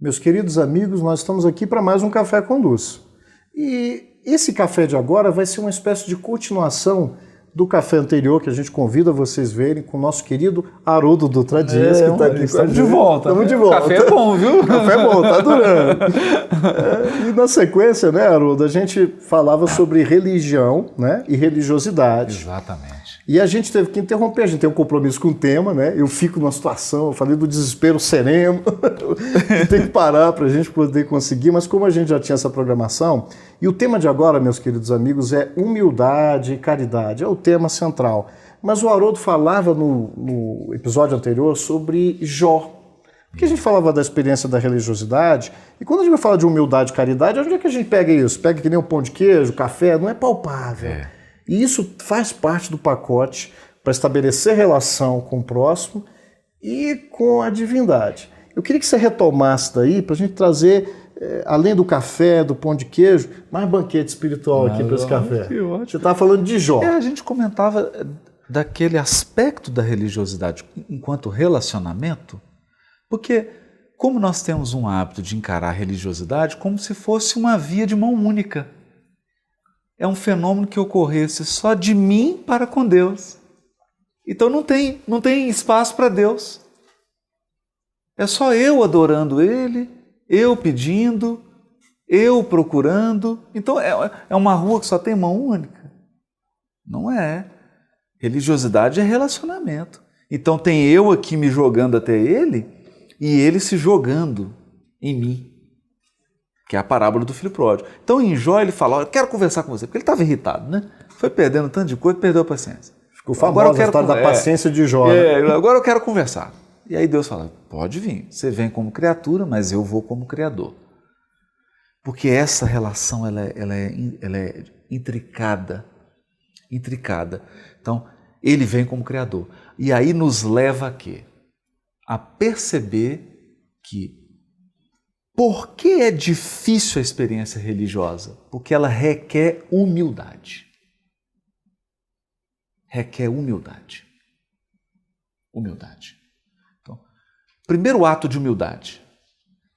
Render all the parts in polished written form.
Meus queridos amigos, nós estamos aqui para mais um Café com Luz. E esse café de agora vai ser uma espécie de continuação do café anterior, que a gente convida vocês verem com o nosso querido Haroldo Dutra Dias, que está aqui com a gente. Estamos de volta. Estamos de volta. Café é bom, viu? Café é bom, tá durando. E na sequência, né, Haroldo, a gente falava sobre religião, né, e religiosidade. Exatamente. E a gente teve que interromper, a gente tem um compromisso com o tema, né? Eu fico numa situação, eu falei do desespero sereno, tem que parar para a gente poder conseguir, mas como a gente já tinha essa programação, e o tema de agora, meus queridos amigos, é humildade e caridade, é o tema central. Mas o Haroldo falava no episódio anterior sobre Jó, porque a gente falava da experiência da religiosidade, e quando a gente vai falar de humildade e caridade, onde é que a gente pega isso? Pega que nem um pão de queijo, café, não é palpável. E isso faz parte do pacote para estabelecer relação com o próximo e com a divindade. Eu queria que você retomasse daí para a gente trazer, além do café, do pão de queijo, mais banquete espiritual aqui para esse café. Você estava falando de Jó. A gente comentava daquele aspecto da religiosidade enquanto relacionamento, porque como nós temos um hábito de encarar a religiosidade como se fosse uma via de mão única. É um fenômeno que ocorresse só de mim para com Deus. Então não tem espaço para Deus. É só eu adorando Ele, eu pedindo, eu procurando. Então é uma rua que só tem mão única? Não é. Religiosidade é relacionamento. Então tem eu aqui me jogando até Ele e Ele se jogando em mim. Que é a parábola do filho pródigo. Então em Jó ele fala, eu quero conversar com você, porque ele estava irritado, né? Foi perdendo tanto de coisa, perdeu a paciência. Ficou famosa a história da paciência de Jó. Agora eu quero conversar. E aí Deus fala, pode vir, você vem como criatura, mas eu vou como criador. Porque essa relação ela é intricada. Então ele vem como criador. E aí nos leva a quê? A perceber que por que é difícil a experiência religiosa? Porque ela requer humildade. Requer humildade. Humildade. Então, primeiro ato de humildade.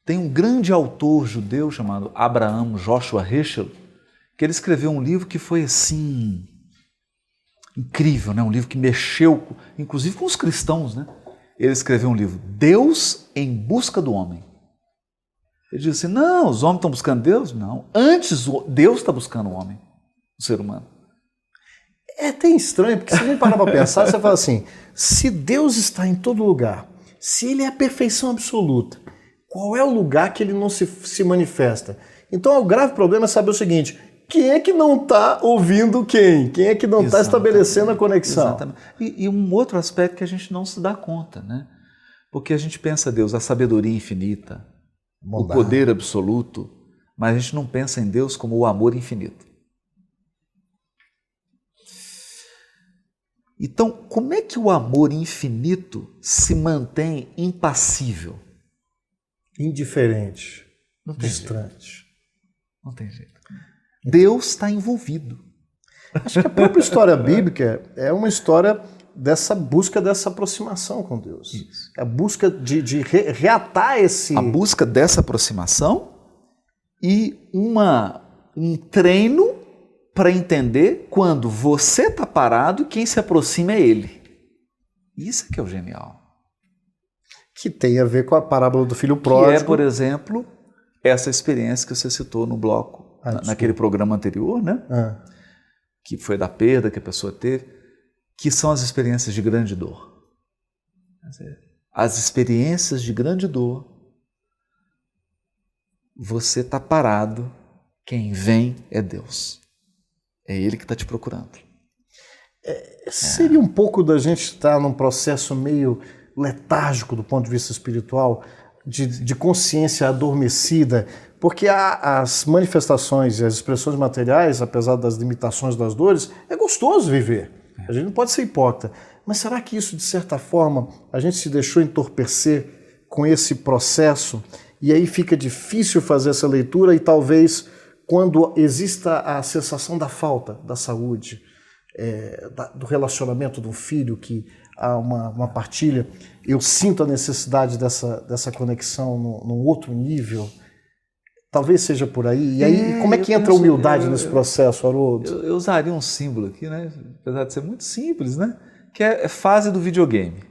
Tem um grande autor judeu chamado Abraham Joshua Heschel, que ele escreveu um livro que foi assim incrível, né? Um livro que mexeu, inclusive com os cristãos, né? Ele escreveu um livro, Deus em Busca do Homem. Ele diz assim, não, os homens estão buscando Deus? Não. Antes, Deus está buscando o homem, o ser humano. É até estranho, porque se a gente parar para pensar, você fala assim, se Deus está em todo lugar, se Ele é a perfeição absoluta, qual é o lugar que Ele não se manifesta? Então, o grave problema é saber o seguinte, quem é que não está ouvindo quem? Quem é que não está estabelecendo a conexão? Exatamente. E um outro aspecto que a gente não se dá conta, né? Porque a gente pensa Deus, a sabedoria infinita, o poder absoluto, mas a gente não pensa em Deus como o amor infinito. Então, como é que o amor infinito se mantém impassível? Indiferente, distante. Não tem jeito. Deus está envolvido. Acho que a própria história bíblica é uma história dessa busca dessa aproximação com Deus. Isso. A busca de reatar esse... A busca dessa aproximação e um treino para entender quando você está parado e quem se aproxima é Ele. Isso é que é o genial. Que tem a ver com a parábola do filho pródigo. Que é, por exemplo, essa experiência que você citou no bloco, naquele programa anterior, né? Que foi da perda que a pessoa teve. Que são as experiências de grande dor. As experiências de grande dor, você está parado, quem vem é Deus. É Ele que está te procurando. Seria um pouco da gente estar num processo meio letárgico do ponto de vista espiritual, de consciência adormecida, porque as manifestações e as expressões materiais, apesar das limitações das dores, é gostoso viver. A gente não pode ser hipócrita. Mas será que isso, de certa forma, a gente se deixou entorpecer com esse processo e aí fica difícil fazer essa leitura e talvez quando exista a sensação da falta da saúde, do relacionamento do filho, que uma partilha, eu sinto a necessidade dessa conexão num outro nível. Talvez seja por aí. E aí, como é que entra a humildade nesse processo, Haroldo? Eu usaria um símbolo aqui, né? Apesar de ser muito simples, né? Que é fase do videogame.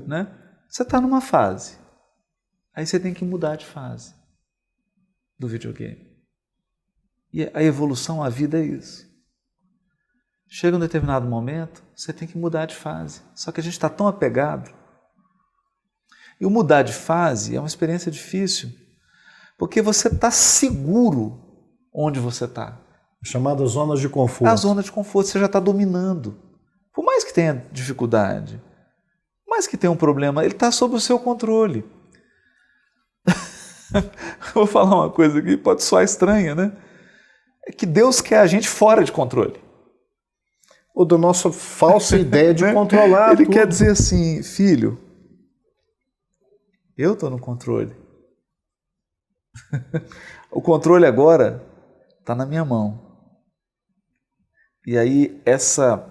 Né? Você está numa fase. Aí você tem que mudar de fase do videogame. E a evolução, a vida é isso. Chega um determinado momento, você tem que mudar de fase. Só que a gente está tão apegado. E o mudar de fase é uma experiência difícil, porque você está seguro onde você está. Chamadas zonas de conforto. A zona de conforto, você já está dominando. Por mais que tenha dificuldade, por mais que tenha um problema, ele está sob o seu controle. Vou falar uma coisa aqui, pode soar estranha, né? É que Deus quer a gente fora de controle. Ou da nossa falsa ideia de controlar Ele tudo. quer dizer assim, filho, eu estou no controle. O controle agora está na minha mão. E aí essa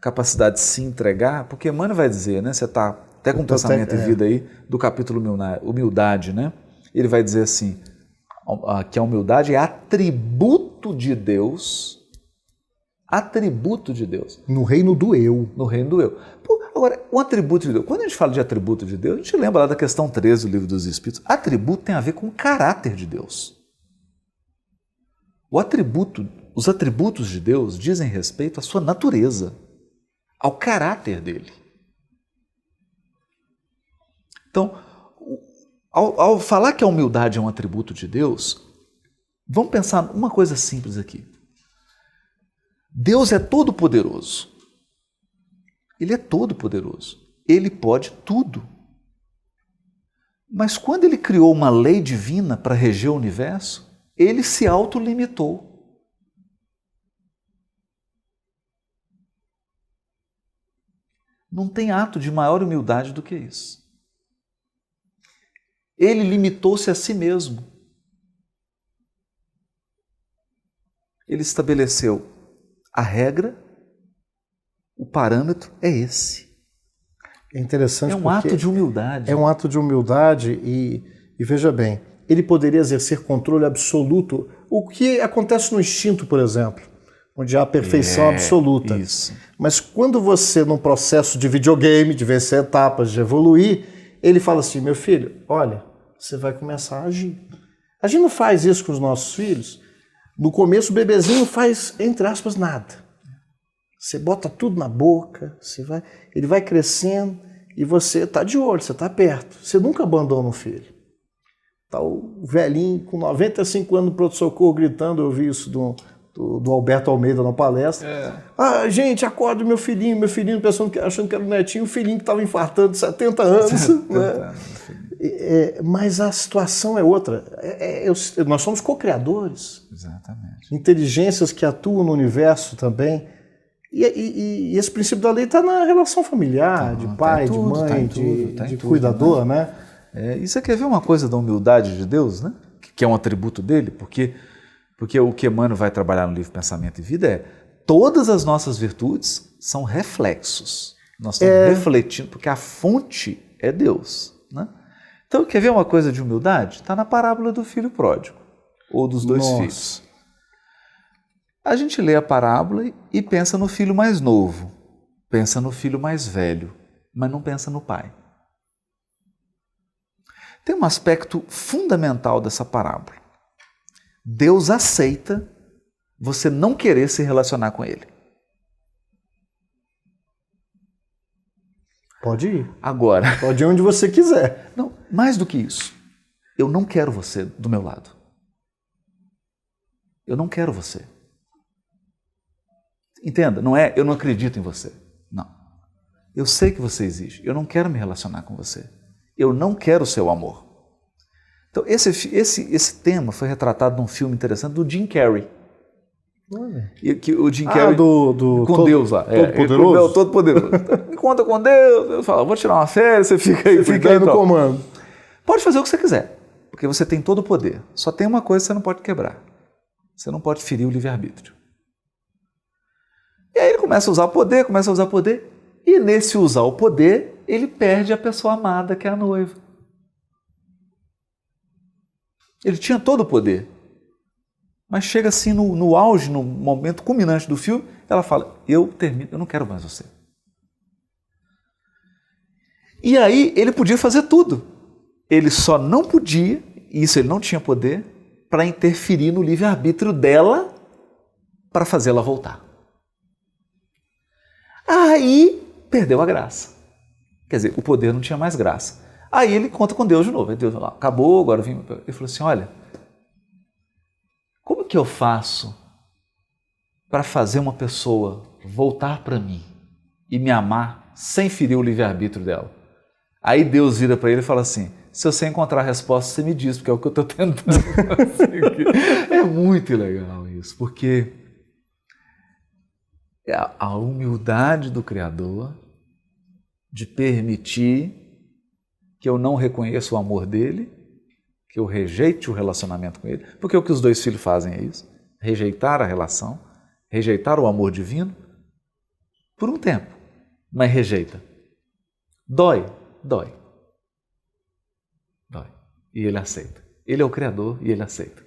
capacidade de se entregar, porque Emmanuel vai dizer, né? Você está até com pensamento e vida aí, do capítulo Humildade, né? Ele vai dizer assim, que a humildade é atributo de Deus. Atributo de Deus. No reino do eu. No reino do eu. Agora, o atributo de Deus, quando a gente fala de atributo de Deus, a gente lembra lá da questão 13 do Livro dos Espíritos. Atributo tem a ver com o caráter de Deus. Os atributos de Deus dizem respeito à sua natureza, ao caráter dele. Então, ao falar que a humildade é um atributo de Deus, vamos pensar uma coisa simples aqui. Deus é todo-poderoso. Ele é todo-poderoso. Ele pode tudo. Mas quando ele criou uma lei divina para reger o universo, ele se autolimitou. Não tem ato de maior humildade do que isso. Ele limitou-se a si mesmo. Ele estabeleceu a regra, o parâmetro é esse. É interessante porque... É um ato de humildade. É um ato de humildade e veja bem, ele poderia exercer controle absoluto, o que acontece no instinto, por exemplo, onde há a perfeição absoluta. Isso. Mas quando você, num processo de videogame, de vencer etapas, de evoluir, ele fala assim, meu filho, olha, você vai começar a agir. A gente não faz isso com os nossos filhos. No começo, o bebezinho faz, entre aspas, nada. Você bota tudo na boca, ele vai crescendo e você está de olho, você está perto. Você nunca abandona o filho. Está o velhinho com 95 anos no pronto-socorro gritando, eu vi isso do Alberto Almeida na palestra. Gente, acorda meu filhinho, achando que era o netinho, o filhinho que estava infartando de 70 anos. 70 né? anos. Mas a situação é outra. Nós somos co-criadores. Exatamente. Inteligências que atuam no universo também. E esse princípio da lei está na relação familiar, de pai, de mãe, de cuidador, né? E você quer ver uma coisa da humildade de Deus, né? Que é um atributo dele? Porque o que Emmanuel vai trabalhar no livro Pensamento e Vida é todas as nossas virtudes são reflexos. Nós estamos refletindo, porque a fonte é Deus, né? Então, quer ver uma coisa de humildade? Está na parábola do filho pródigo, ou dos dois filhos. A gente lê a parábola e pensa no filho mais novo, pensa no filho mais velho, mas não pensa no pai. Tem um aspecto fundamental dessa parábola. Deus aceita você não querer se relacionar com ele. Pode ir. Agora. Pode ir onde você quiser. Não, mais do que isso. Eu não quero você do meu lado. Eu não quero você. Entenda, não é eu não acredito em você. Não. Eu sei que você existe. Eu não quero me relacionar com você. Eu não quero o seu amor. Então, esse tema foi retratado num filme interessante do Jim Carrey. O Jim Carrey com Deus lá. Todo-Poderoso? Todo-Poderoso. Encontra com Deus, Deus fala, vou tirar uma férias, você fica aí. Fica aí no comando. Pode fazer o que você quiser, porque você tem todo o poder. Só tem uma coisa que você não pode quebrar. Você não pode ferir o livre-arbítrio. E aí ele começa a usar poder, E nesse usar o poder, ele perde a pessoa amada, que é a noiva. Ele tinha todo o poder. Mas chega assim no auge, no momento culminante do filme, ela fala, eu não quero mais você. E aí ele podia fazer tudo. Ele só não podia, isso ele não tinha poder, para interferir no livre-arbítrio dela para fazê-la voltar. Aí perdeu a graça. Quer dizer, o poder não tinha mais graça. Aí ele conta com Deus de novo. Aí Deus falou, acabou, agora vim. Ele falou assim, olha, como que eu faço para fazer uma pessoa voltar para mim e me amar sem ferir o livre-arbítrio dela? Aí Deus vira para ele e fala assim, se você encontrar a resposta, você me diz, porque é o que eu estou tentando fazer. É muito legal isso, porque é a humildade do Criador de permitir que eu não reconheça o amor dele, que eu rejeite o relacionamento com ele, porque o que os dois filhos fazem é isso, rejeitar a relação, rejeitar o amor divino, por um tempo, mas rejeita. Dói. E ele aceita. Ele é o Criador e ele aceita.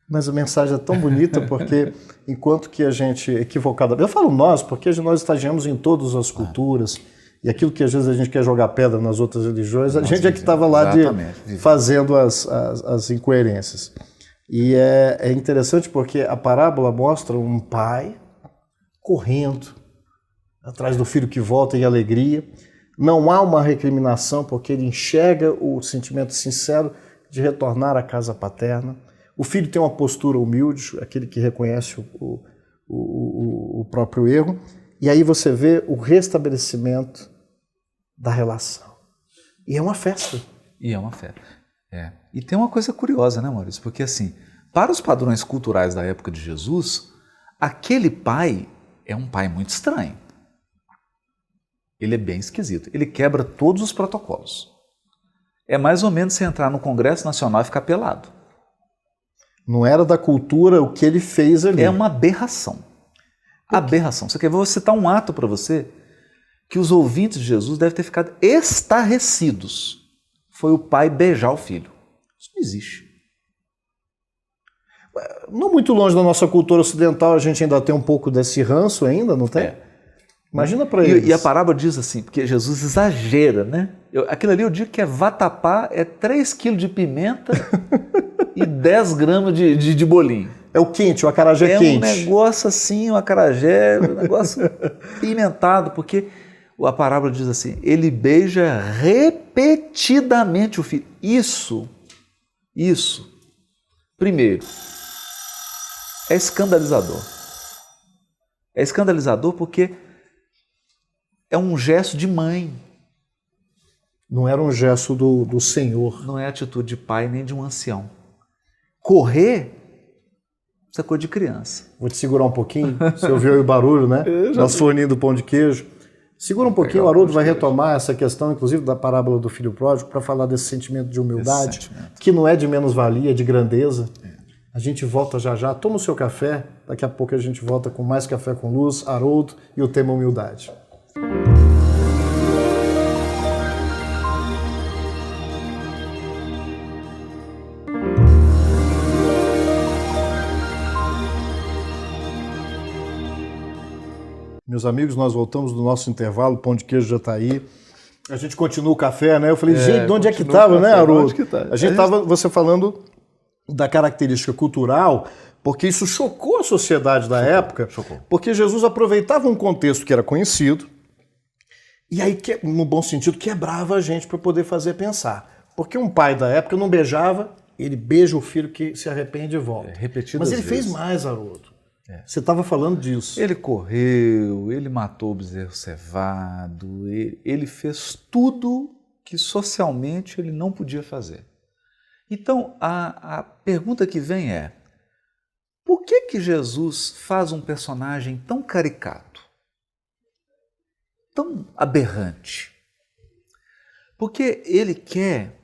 Mas a mensagem é tão bonita porque, enquanto que a gente equivocadamente... Eu falo nós, porque nós estagiamos em todas as culturas, e aquilo que às vezes a gente quer jogar pedra nas outras religiões, a gente é que estava lá fazendo as incoerências. E é interessante porque a parábola mostra um pai correndo atrás do filho que volta em alegria. Não há uma recriminação porque ele enxerga o sentimento sincero de retornar à casa paterna. O filho tem uma postura humilde, aquele que reconhece o próprio erro. E aí você vê o restabelecimento da relação. E é uma festa. E tem uma coisa curiosa, né, Maurício? Porque assim, para os padrões culturais da época de Jesus, aquele pai é um pai muito estranho. Ele é bem esquisito. Ele quebra todos os protocolos. É mais ou menos você entrar no Congresso Nacional e ficar pelado. Não era da cultura o que ele fez ali. É uma aberração. Aberração. Você quer ver? Eu vou citar um ato para você que os ouvintes de Jesus devem ter ficado estarrecidos. Foi o pai beijar o filho. Isso não existe. Não muito longe da nossa cultura ocidental, a gente ainda tem um pouco desse ranço ainda, não tem? Imagina para eles. E a parábola diz assim, porque Jesus exagera, né? Aquilo ali eu digo que é vatapá, é 3 quilos de pimenta e 10 gramas de bolinho. É o quente, o acarajé quente. É um negócio assim, o acarajé, um negócio pimentado, porque a parábola diz assim, ele beija repetidamente o filho. Isso, primeiro, é escandalizador. É escandalizador porque é um gesto de mãe. Não era um gesto do Senhor. Não é atitude de pai nem de um ancião. Correr, isso é coisa de criança. Vou te segurar um pouquinho. Você ouviu aí o barulho, né? Nosso forninho do pão de queijo. Segura um pouquinho, o Haroldo vai retomar essa questão, inclusive da parábola do filho pródigo, para falar desse sentimento de humildade, que não é de menos-valia, é de grandeza. A gente volta já já. Toma o seu café. Daqui a pouco a gente volta com mais Café com Luz, Haroldo e o tema humildade. Meus amigos, nós voltamos do nosso intervalo, o pão de queijo já está aí. A gente continua o café, né? Eu falei, gente, de onde é que estava, né, Haroldo? A gente estava, você falando da característica cultural, porque isso chocou a sociedade da época, porque Jesus aproveitava um contexto que era conhecido, e aí, no bom sentido, quebrava a gente para poder fazer pensar. Porque um pai da época não beijava, ele beija o filho que se arrepende e volta. Mas ele fez mais, Haroldo. Você estava falando disso. Ele correu, ele matou o bezerro cevado, ele fez tudo que socialmente ele não podia fazer. Então, a pergunta que vem é, por que Jesus faz um personagem tão caricato, tão aberrante? Porque ele quer,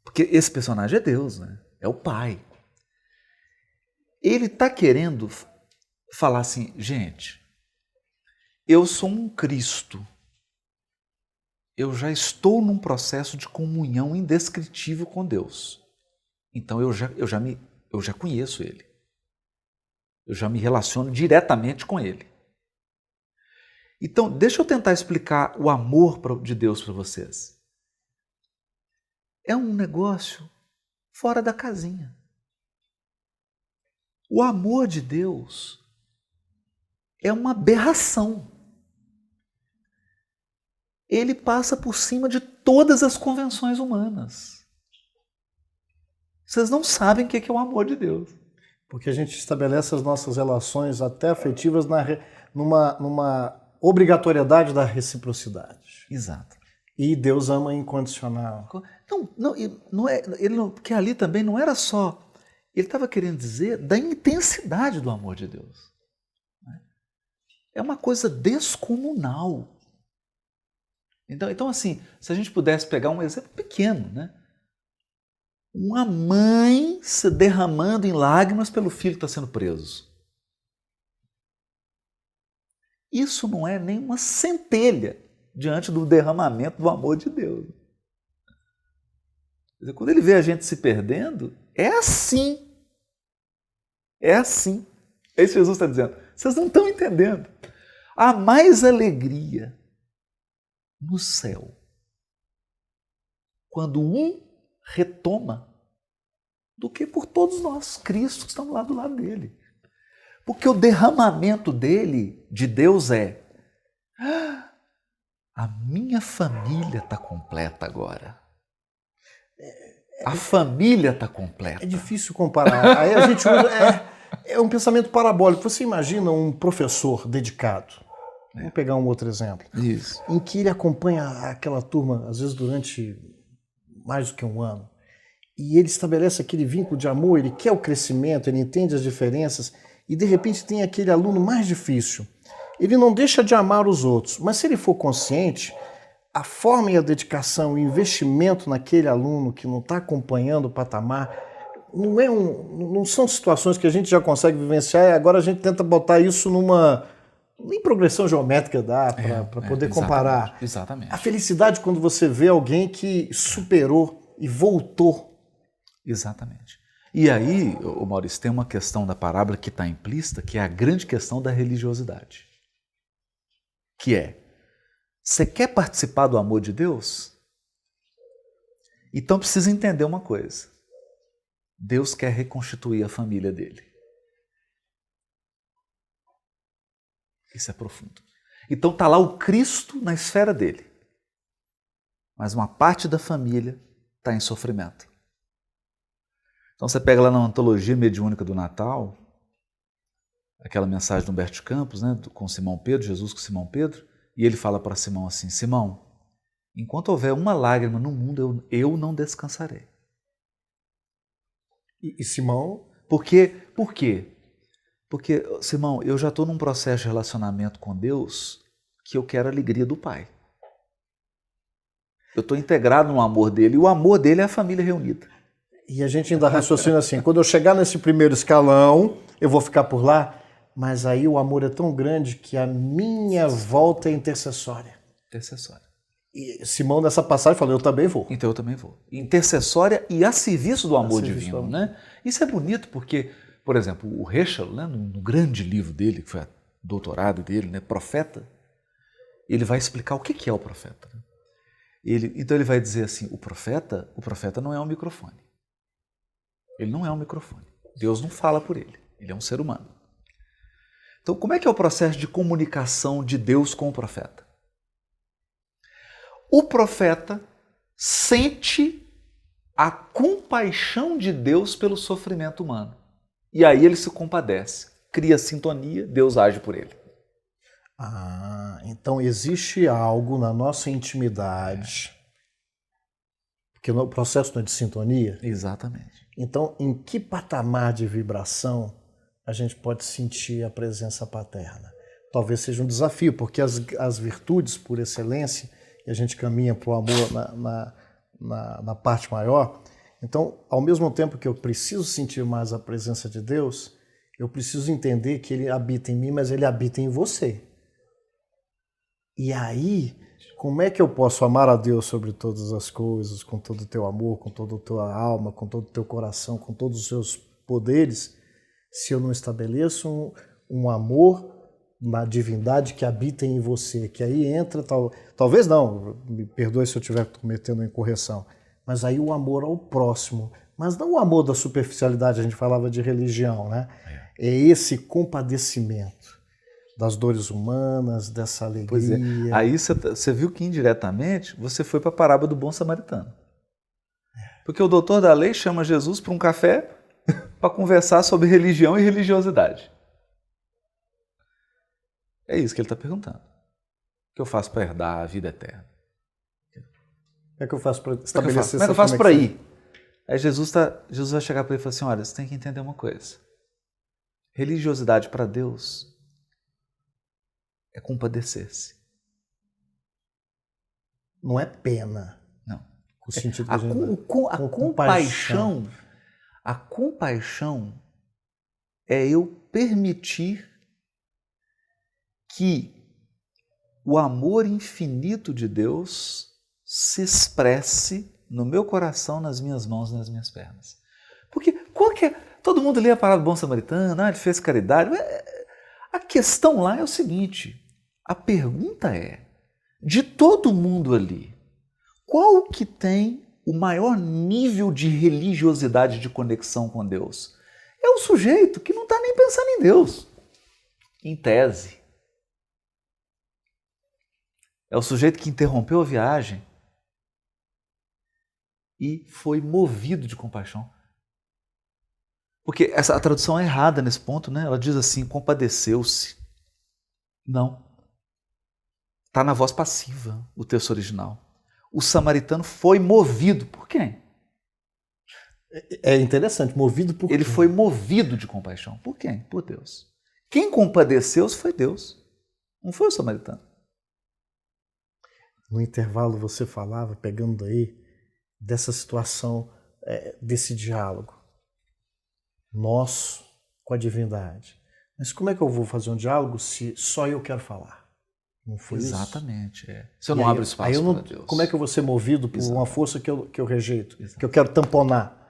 porque esse personagem é Deus, né? É o Pai. Ele está querendo falar assim, gente, eu sou um Cristo eu já estou num processo de comunhão indescritível com Deus. Então eu já conheço Ele. Eu já me relaciono diretamente com Ele. Então, deixa eu tentar explicar o amor de Deus para vocês. É um negócio fora da casinha. O amor de Deus é uma aberração. Ele passa por cima de todas as convenções humanas. Vocês não sabem o que é o amor de Deus. Porque a gente estabelece as nossas relações até afetivas numa obrigatoriedade da reciprocidade. Exato. E Deus ama incondicional. Porque ali também não era só... Ele estava querendo dizer da intensidade do amor de Deus. É uma coisa descomunal. Então, assim, se a gente pudesse pegar um exemplo pequeno, né? Uma mãe se derramando em lágrimas pelo filho que está sendo preso. Isso não é nem uma centelha diante do derramamento do amor de Deus. Quando ele vê a gente se perdendo, é assim. É assim. É isso que Jesus está dizendo. Vocês não estão entendendo. Há mais alegria no céu quando um retoma do que por todos nós, Cristo, que estamos lá do lado dele. Porque o derramamento dele, de Deus, é: a minha família está completa agora. A família está completa. É difícil comparar. Aí a gente usa... É um pensamento parabólico. Você imagina um professor dedicado. Vamos pegar um outro exemplo. Isso. Em que ele acompanha aquela turma, às vezes durante mais do que um ano. E ele estabelece aquele vínculo de amor, ele quer o crescimento, ele entende as diferenças. E de repente tem aquele aluno mais difícil. Ele não deixa de amar os outros, mas se ele for consciente, a forma e a dedicação, o investimento naquele aluno que não está acompanhando o patamar, não são situações que a gente já consegue vivenciar e agora a gente tenta botar isso nem progressão geométrica dá para poder comparar. Exatamente. A felicidade quando você vê alguém que superou e voltou. Exatamente. E aí, Maurício, tem uma questão da parábola que está implícita, que é a grande questão da religiosidade. Que é: você quer participar do amor de Deus? Então precisa entender uma coisa. Deus quer reconstituir a família dele. Isso é profundo. Então está lá o Cristo na esfera dele. Mas uma parte da família está em sofrimento. Então você pega lá na antologia mediúnica do Natal, aquela mensagem do Humberto Campos, né, com Simão Pedro, Jesus com Simão Pedro, e ele fala para Simão assim: Simão, enquanto houver uma lágrima no mundo, eu não descansarei. E Simão? Por quê? Porque, Simão, eu já estou num processo de relacionamento com Deus que eu quero a alegria do Pai. Eu estou integrado no amor dele, e o amor dele é a família reunida. E a gente ainda raciocina assim: quando eu chegar nesse primeiro escalão, eu vou ficar por lá, mas aí o amor é tão grande que a minha volta é intercessória. Intercessória. E Simão, nessa passagem, falou: eu também vou. Então eu também vou. Intercessória e a serviço do amor divino, né? Isso é bonito porque, por exemplo, o Heschel, né, no grande livro dele, que foi o doutorado dele, né, Profeta, ele vai explicar o que é o profeta. Né? Então ele vai dizer assim: o profeta não é um microfone. Ele não é um microfone. Deus não fala por ele. Ele é um ser humano. Então, como é que é o processo de comunicação de Deus com o profeta? O profeta sente a compaixão de Deus pelo sofrimento humano. E aí ele se compadece, cria sintonia, Deus age por ele. Então existe algo na nossa intimidade, porque o processo não é de sintonia? Exatamente. Então, em que patamar de vibração a gente pode sentir a presença paterna? Talvez seja um desafio, porque as virtudes, por excelência, e a gente caminha para o amor na parte maior. Então, ao mesmo tempo que eu preciso sentir mais a presença de Deus, eu preciso entender que Ele habita em mim, mas Ele habita em você. E aí Como é que eu posso amar a Deus sobre todas as coisas, com todo o teu amor, com toda a tua alma, com todo o teu coração, com todos os seus poderes, se eu não estabeleço um amor na divindade que habita em você? Que aí entra, talvez não, me perdoe se eu estiver cometendo uma incorreção, mas aí o amor ao próximo, mas não o amor da superficialidade, a gente falava de religião, né? É esse compadecimento das dores humanas, dessa alegria. Pois é. Aí você viu que indiretamente você foi para a parábola do bom samaritano. Porque o doutor da lei chama Jesus para um café para conversar sobre religião e religiosidade. É isso que ele está perguntando. O que eu faço para herdar a vida eterna? Como é que eu faço para estabelecer Como é que eu faço para ir? Aí Jesus vai chegar para ele e falar assim, olha, você tem que entender uma coisa. Religiosidade para Deus é compadecer-se. Não é pena. Não. O sentido a compaixão é eu permitir que o amor infinito de Deus se expresse no meu coração, nas minhas mãos, nas minhas pernas. Porque todo mundo lê a parábola do bom samaritano, ele fez caridade. A questão lá é o seguinte, a pergunta é, de todo mundo ali, qual que tem o maior nível de religiosidade, de conexão com Deus? É o sujeito que não está nem pensando em Deus, em tese. É o sujeito que interrompeu a viagem e foi movido de compaixão. Porque a tradução é errada nesse ponto, né? Ela diz assim, compadeceu-se. Não. Está na voz passiva, o texto original. O samaritano foi movido por quem? É interessante, movido por Ele quem? foi movido de compaixão. Por quem? Por Deus. Quem compadeceu-se foi Deus. Não foi o samaritano. No intervalo você falava, pegando daí, dessa situação, desse diálogo. Nós com a divindade. Mas como é que eu vou fazer um diálogo se só eu quero falar? Não foi Exatamente, isso? é. Se eu não abro espaço para Deus. Como é que eu vou ser movido por uma força que eu rejeito, Exato. que eu quero tamponar?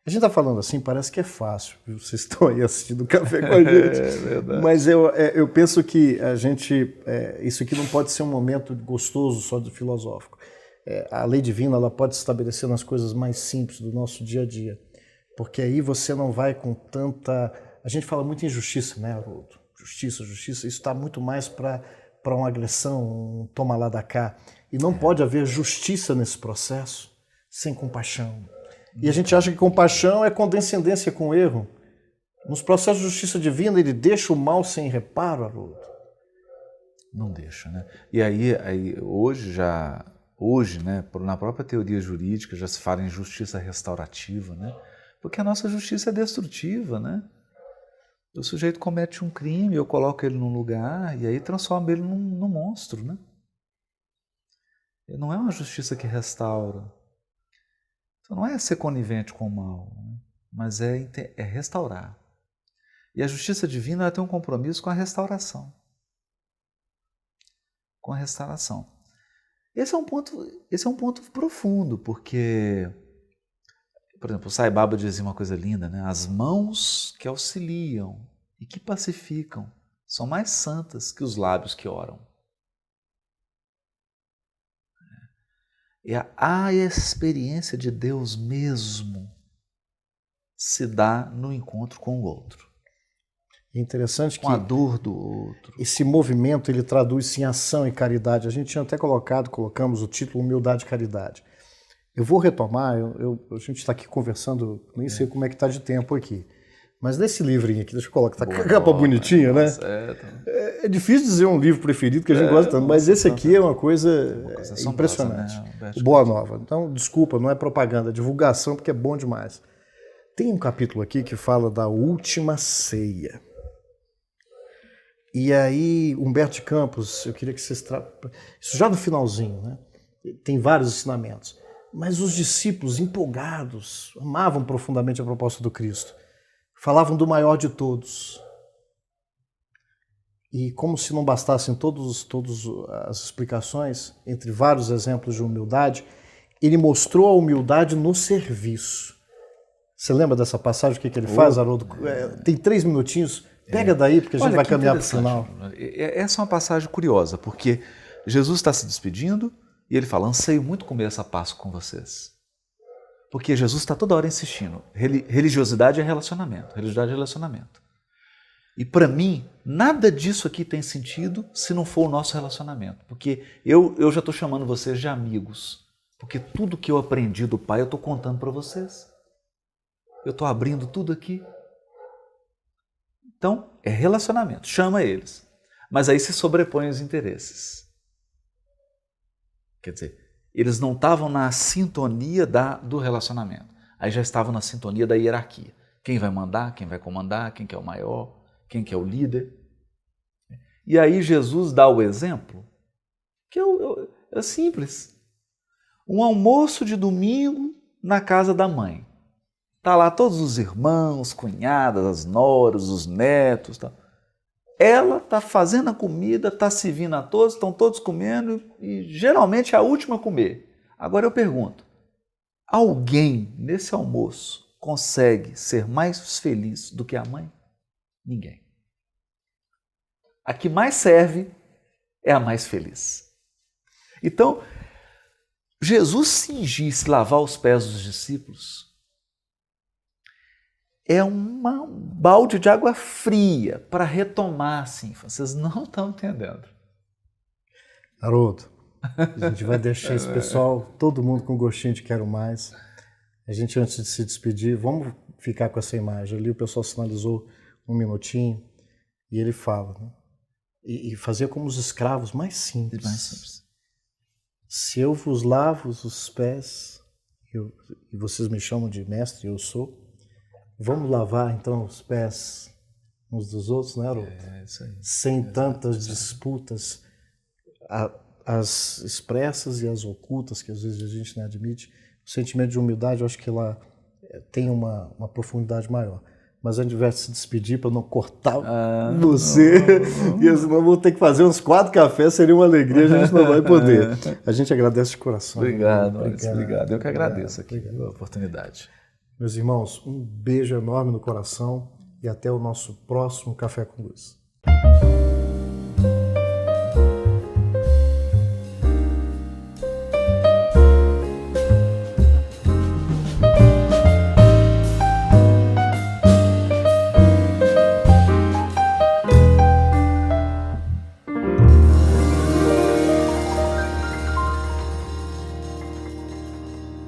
A gente está falando assim, parece que é fácil. Viu? Vocês estão aí assistindo Café com a gente. É verdade. Mas eu penso que a gente... isso aqui não pode ser um momento gostoso só de filosófico. A lei divina ela pode se estabelecer nas coisas mais simples do nosso dia a dia. Porque aí você não vai com tanta... A gente fala muito em justiça, né, Haroldo? Justiça. Isso está muito mais para uma agressão, um toma lá da cá. E não pode haver justiça nesse processo sem compaixão. E a gente acha que compaixão é condescendência com o erro. Nos processos de justiça divina, ele deixa o mal sem reparo, Haroldo. Não deixa, né? E aí hoje, né, na própria teoria jurídica já se fala em justiça restaurativa, né? Porque a nossa justiça é destrutiva, né? O sujeito comete um crime, eu coloco ele num lugar e aí transformo ele num monstro, né? E não é uma justiça que restaura. Então não é ser conivente com o mal, né? Mas é restaurar. E a justiça divina ela tem um compromisso com a restauração. Com a restauração. Esse é um ponto profundo, porque... Por exemplo, o Sai Baba dizia uma coisa linda, né? As mãos que auxiliam e que pacificam são mais santas que os lábios que oram. E a experiência de Deus mesmo se dá no encontro com o outro. É interessante com a dor do outro. Esse movimento ele traduz-se em ação e caridade. A gente tinha até colocamos o título Humildade e Caridade. Eu vou retomar, a gente está aqui conversando, nem sei como é que está de tempo aqui. Mas nesse livrinho aqui, deixa eu colocar, está com a capa bonitinha, né? É difícil dizer um livro preferido que a gente gosta tanto, mas esse aqui é uma coisa impressionante. Né? Boa Nova. Então, desculpa, não é propaganda, é divulgação, porque é bom demais. Tem um capítulo aqui que fala da última ceia. E aí, Humberto de Campos, eu queria que vocês... Isso já no finalzinho, né? Tem vários ensinamentos. Mas os discípulos, empolgados, amavam profundamente a proposta do Cristo. Falavam do maior de todos. E como se não bastassem todas as explicações, entre vários exemplos de humildade, ele mostrou a humildade no serviço. Você lembra dessa passagem, o que ele faz, Haroldo? Tem 3 minutinhos, pega daí, porque a gente vai caminhar para o final. Essa é uma passagem curiosa, porque Jesus está se despedindo e ele fala, anseio muito comer essa Páscoa com vocês. Porque Jesus está toda hora insistindo, religiosidade é relacionamento, religiosidade é relacionamento. E para mim, nada disso aqui tem sentido se não for o nosso relacionamento. Porque eu já estou chamando vocês de amigos. Porque tudo que eu aprendi do Pai eu estou contando para vocês. Eu estou abrindo tudo aqui. Então, é relacionamento, chama eles. Mas aí se sobrepõem os interesses. Quer dizer, eles não estavam na sintonia do relacionamento. Aí já estavam na sintonia da hierarquia. Quem vai mandar, quem vai comandar, quem que é o maior, quem que é o líder. E aí Jesus dá o exemplo, que é simples. Um almoço de domingo na casa da mãe. Está lá todos os irmãos, cunhadas, as noras, os netos. Tá. Ela está fazendo a comida, está servindo a todos, estão todos comendo e geralmente é a última a comer. Agora eu pergunto, alguém nesse almoço consegue ser mais feliz do que a mãe? Ninguém. A que mais serve é a mais feliz. Então, Jesus cingir-se lavar os pés dos discípulos é um balde de água fria para retomar assim. Vocês não estão entendendo. Haroldo, a gente vai deixar esse pessoal, todo mundo com gostinho de quero mais. A gente, antes de se despedir, vamos ficar com essa imagem. Ali o pessoal sinalizou 1 minutinho e ele fala, né? E fazia como os escravos mais simples. Se eu vos lavo os pés, e vocês me chamam de mestre, eu sou, vamos lavar então os pés uns dos outros, né, Haroldo? Isso aí. Sem tantas disputas, as expressas e as ocultas, que às vezes a gente não admite. O sentimento de humildade, eu acho que ela tem uma profundidade maior. Mas a gente vai se despedir para não cortar você. E senão vou ter que fazer uns 4 cafés, seria uma alegria, a gente não vai poder. A gente agradece de coração. Obrigado. Eu que agradeço aqui a oportunidade. Meus irmãos, um beijo enorme no coração e até o nosso próximo Café com Luz.